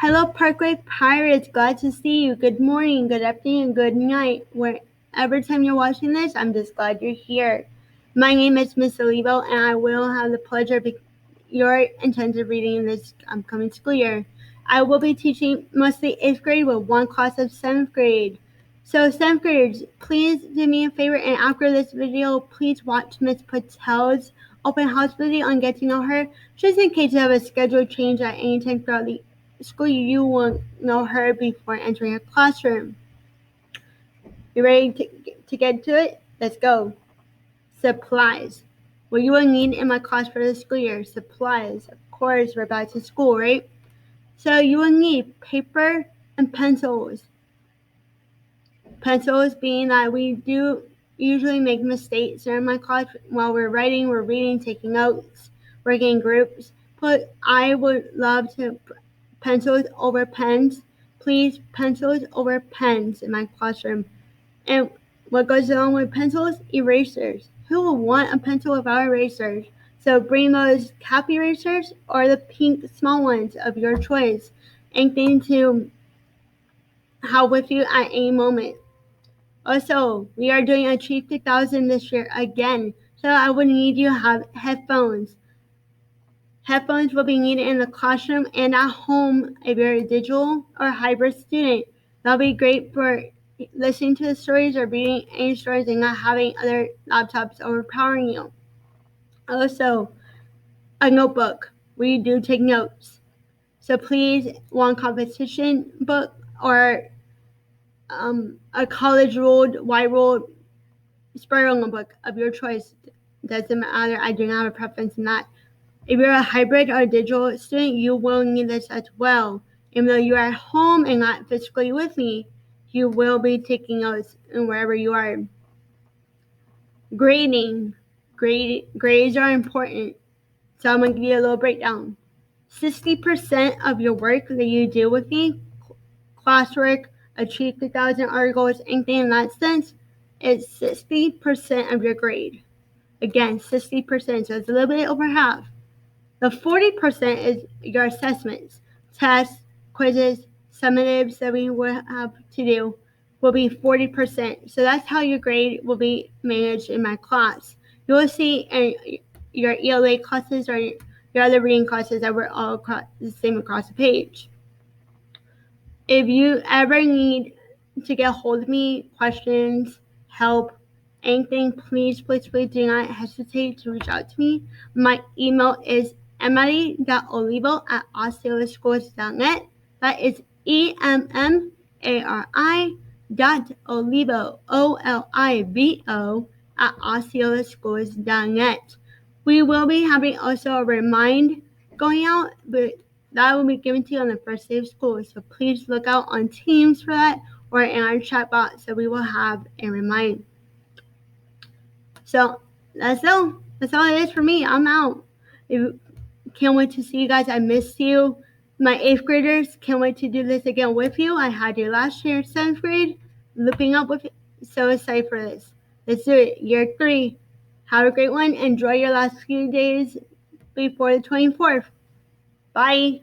Hello, Parkway Pirates. Glad to see you. Good morning, good afternoon, good night. Wherever time you're watching this, I'm just glad you're here. My name is Miss Olivo, and I will have the pleasure of your intensive reading in this upcoming school year. I will be teaching mostly 8th grade with one class of 7th grade. So 7th graders, please do me a favor, and after this video, please watch Miss Patel's open house video on Get to Know Her, just in case you have a schedule change at any time throughout the school. You will know her before entering a classroom. You ready to get to it? Let's go. Supplies. What you will need in my class for the school year. Supplies. Of course, we're back to school, right? So you will need paper and pencils. Pencils being that we do usually make mistakes during my class while we're writing, we're reading, taking notes, working in groups. But I would love to pencils over pens. Please, pencils over pens in my classroom. And what goes along with pencils? Erasers. Who will want a pencil without erasers? So bring those cap erasers or the pink small ones of your choice. Anything to have with you at any moment. Also, we are doing Achieve 2000 this year again, so I would need you to have headphones. Headphones will be needed in the classroom and at home if you're a digital or hybrid student. That'll be great for listening to the stories or reading any stories and not having other laptops overpowering you. Also, a notebook where you do take notes. So please, one competition book or a college ruled, white ruled spiral notebook of your choice. Doesn't matter. I do not have a preference in that. If you're a hybrid or a digital student, you will need this as well. Even though you're at home and not physically with me, you will be taking notes wherever you are. Grading. Grades are important. So I'm going to give you a little breakdown. 60% of your work that you do with me, classwork, Achieve 2000 articles, anything in that sense, is 60% of your grade. Again, 60%, so it's a little bit over half. The 40% is your assessments, tests, quizzes, summatives that we will have to do will be 40%. So that's how your grade will be managed in my class. You will see in your ELA classes or your other reading classes that we're all the same across the page. If you ever need to get a hold of me, questions, help, anything, please do not hesitate to reach out to me. My email is emmari.olivo@osceolaschools.net. That is emmari.olivo, OLIVO, @osceolaschools.net. We will be having also a remind going out, but that will be given to you on the first day of school. So please look out on Teams for that or in our chat box so we will have a remind. So that's all it is for me. I'm out. Can't wait to see you guys. I missed you. My 8th graders, can't wait to do this again with you. I had you last year, 7th grade, looping up with you. So excited for this. Let's do it. Year 3. Have a great one. Enjoy your last few days before the 24th. Bye.